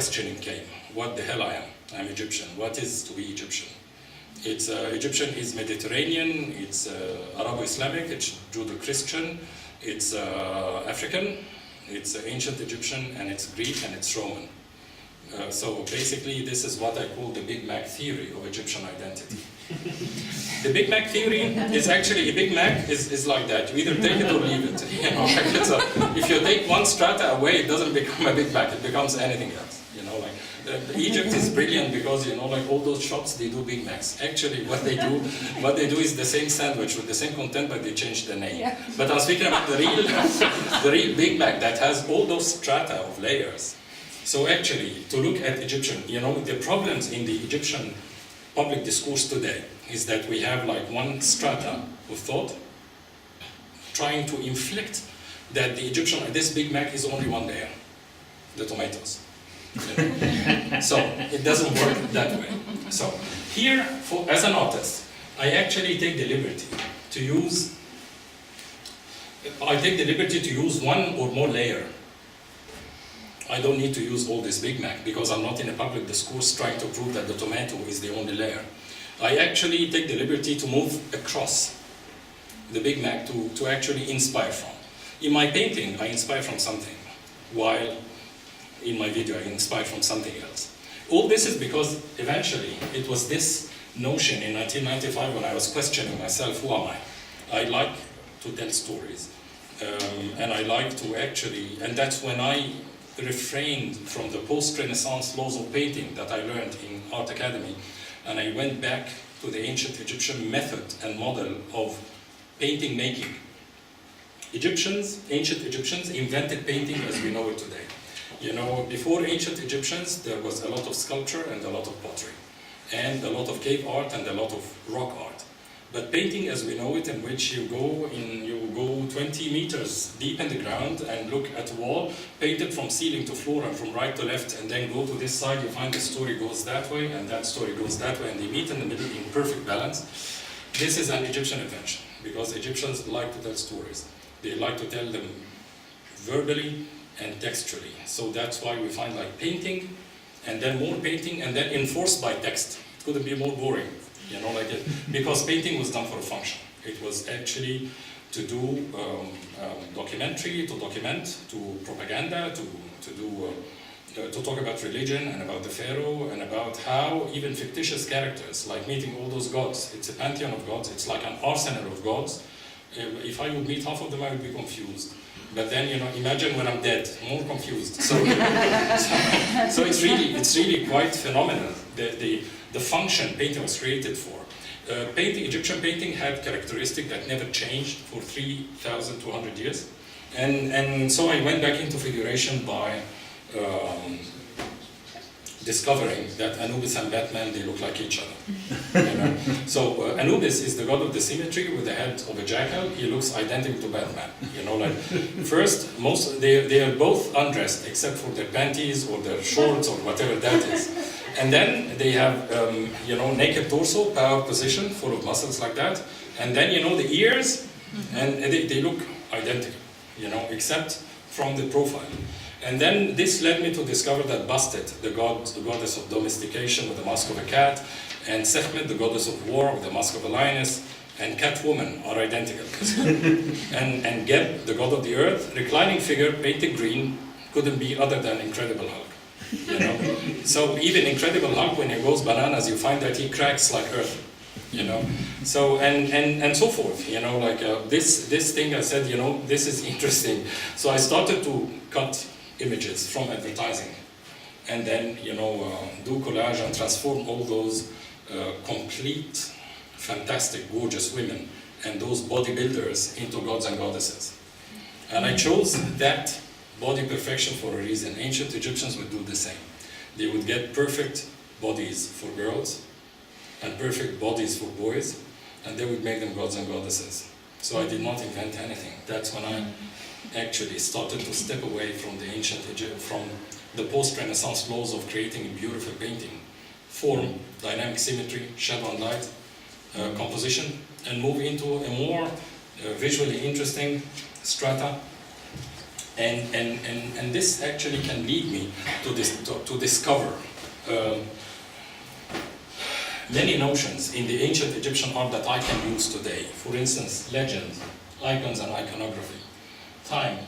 questioning came. What the hell I am? I'm Egyptian. What is to be Egyptian? It's Egyptian is Mediterranean, it's Arabo-Islamic, it's Judo-Christian, it's African, it's ancient Egyptian, and it's Greek, and it's Roman. So basically, this is what I call the Big Mac theory of Egyptian identity. The Big Mac theory is actually, a Big Mac is like that. You either take it or leave it. You know, like if you take one strata away, it doesn't become a Big Mac, it becomes anything else. You know, like Egypt is brilliant because, you know, like all those shops, they do Big Macs. Actually, what they do is the same sandwich with the same content, but they change the name. Yeah. But I'm speaking about the real Big Mac that has all those strata of layers. So actually, to look at Egyptian, you know, the problems in the Egyptian public discourse today is that we have like one strata of thought trying to inflict that the Egyptian, this Big Mac is only one layer, the tomatoes. You know? So it doesn't work that way. So here, as an artist, I actually take the liberty to use, one or more layer. I don't need to use all this Big Mac because I'm not in a public discourse trying to prove that the tomato is the only layer. I actually take the liberty to move across the Big Mac to actually inspire from. In my painting, I inspire from something, while in my video, I inspire from something else. All this is because eventually it was this notion in 1995 when I was questioning myself, who am I? I like to tell stories. And I like to actually, and that's when I refrained from the post-Renaissance laws of painting that I learned in Art Academy, and I went back to the ancient Egyptian method and model of painting making. Ancient Egyptians invented painting as we know it today. You know, before ancient Egyptians, there was a lot of sculpture and a lot of pottery, and a lot of cave art and a lot of rock art. But painting as we know it, in which you go 20 meters deep in the ground and look at a wall, paint it from ceiling to floor and from right to left, and then go to this side, you find the story goes that way and that story goes that way, and they meet in the middle in perfect balance. This is an Egyptian invention, because Egyptians like to tell stories. They like to tell them verbally and textually. So that's why we find like painting, and then more painting, and then enforced by text. It couldn't be more boring. You know, like because painting was done for a function. It was actually to do documentary, to document, to propaganda, to talk about religion and about the pharaoh and about how even fictitious characters, like meeting all those gods. It's a pantheon of gods. It's like an arsenal of gods. If I would meet half of them, I would be confused. But then, you know, imagine when I'm dead, more confused. So it's really quite phenomenal. The function painting was created for. Egyptian painting had characteristics that never changed for 3,200 years. And so I went back into figuration by discovering that Anubis and Batman, they look like each other. You know? So Anubis is the god of the symmetry with the head of a jackal. He looks identical to Batman. You know, like first, they are both undressed except for their panties or their shorts or whatever that is. And then they have, you know, naked torso, power position, full of muscles like that. And then, you know, the ears, and they look identical, you know, except from the profile. And then this led me to discover that Bastet, the goddess of domestication with the mask of a cat, and Sekhmet, the goddess of war with the mask of a lioness, and Catwoman are identical. and Geb, the god of the earth, reclining figure, painted green, couldn't be other than Incredible Hulk. You know? So even Incredible Hulk, when he goes bananas, you find that he cracks like earth. You know, so and so forth. You know, like this thing I said. You know, this is interesting. So I started to cut images from advertising, and then, you know, do collage and transform all those complete, fantastic, gorgeous women and those bodybuilders into gods and goddesses. And I chose that body perfection for a reason. Ancient Egyptians would do the same. They would get perfect bodies for girls and perfect bodies for boys, and they would make them gods and goddesses. So I did not invent anything. That's when I actually started to step away from the ancient Egypt, from the post-Renaissance laws of creating a beautiful painting, form, dynamic symmetry, shadow and light, composition, and move into a more visually interesting strata And this actually can lead me to discover many notions in the ancient Egyptian art that I can use today. For instance, legends, icons and iconography, time,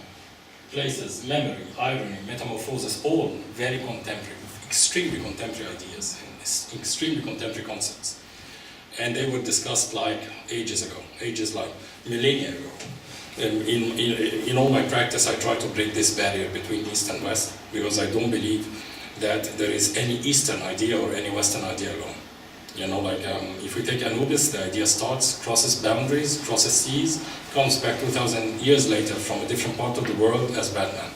places, memory, irony, metamorphosis, all very contemporary, extremely contemporary ideas, and extremely contemporary concepts. And they were discussed like ages like millennia ago. In all my practice, I try to break this barrier between East and West, because I don't believe that there is any Eastern idea or any Western idea alone. You know, like if we take Anubis, the idea starts, crosses boundaries, crosses seas, comes back 2,000 years later from a different part of the world as Batman.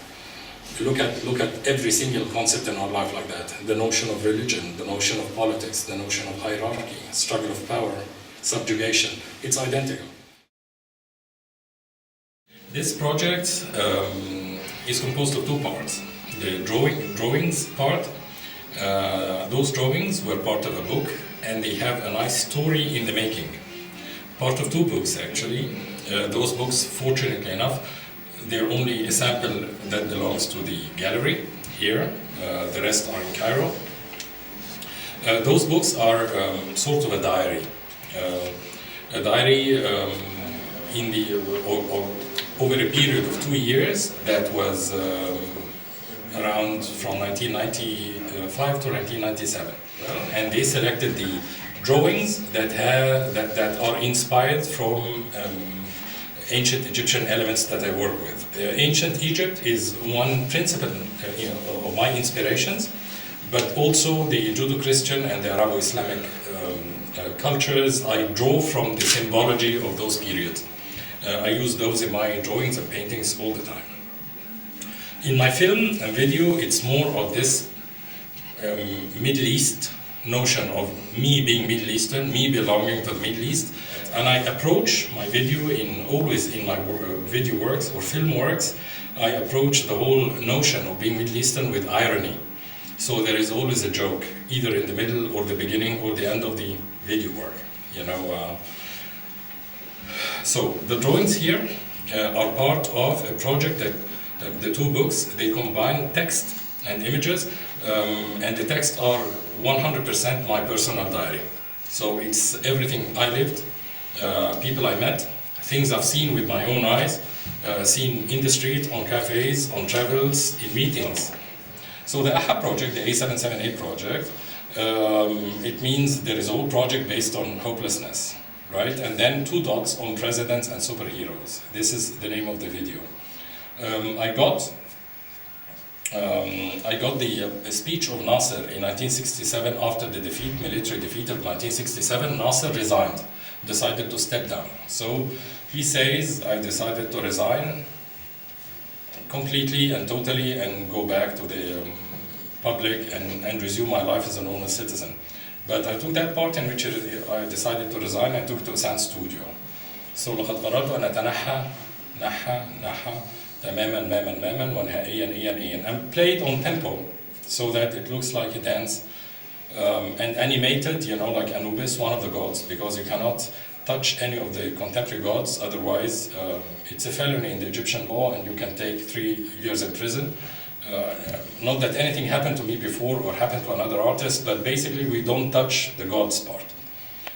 Look at every single concept in our life like that. The notion of religion, the notion of politics, the notion of hierarchy, struggle of power, subjugation. It's identical. This project is composed of two parts. The drawings part. Those drawings were part of a book, and they have a nice story in the making. Part of two books, actually. Those books, fortunately enough, they're only a sample that belongs to the gallery here. The rest are in Cairo. Those books are sort of a diary. In the over a period of 2 years that was around from 1995 to 1997, and they selected the drawings that are inspired from ancient Egyptian elements that I work with. Ancient Egypt is one principle of my inspirations, but also the Judeo-Christian and the Arabo-Islamic cultures. I draw from the symbology of those periods. I use those in my drawings and paintings all the time. In my film and video, it's more of this Middle East notion of me being Middle Eastern, me belonging to the Middle East, and I approach my video always in my video works or film works, I approach the whole notion of being Middle Eastern with irony. So there is always a joke, either in the middle or the beginning or the end of the video work. So the drawings here are part of a project that the two books, they combine text and images, and the texts are 100% my personal diary. So it's everything I lived, people I met, things I've seen with my own eyes, seen in the street, on cafes, on travels, in meetings. So the AHA project, the A778 project, it means there is a whole project based on hopelessness, right? And then 2 dots on presidents and superheroes. This is the name of the video. I got the speech of Nasser in 1967 after the military defeat of 1967. Nasser resigned, decided to step down. So he says, I decided to resign completely and totally and go back to the public and resume my life as a normal citizen. But I took that part in which I decided to resign and took to a sound studio. So لقد قررت أن أتنحى تماما ونهائيا and played on tempo so that it looks like a dance, and animated, like Anubis, one of the gods, because you cannot touch any of the contemporary gods, otherwise it's a felony in the Egyptian law and you can take 3 years in prison. Not that anything happened to me before or happened to another artist, but basically we don't touch the gods part.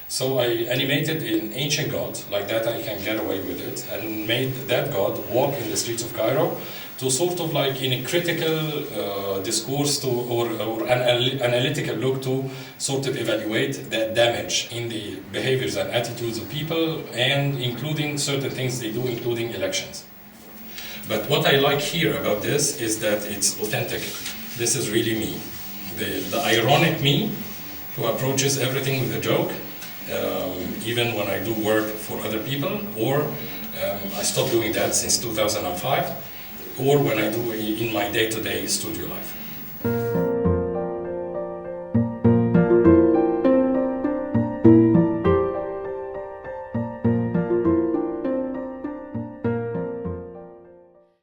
So I animated an ancient god, like that I can get away with it, and made that god walk in the streets of Cairo to sort of like in a critical discourse or an analytical look to sort of evaluate the damage in the behaviors and attitudes of people, and including certain things they do, including elections. But what I like here about this is that it's authentic. This is really me. The ironic me who approaches everything with a joke, even when I do work for other people, or I stopped doing that since 2005, or when I do in my day-to-day studio life.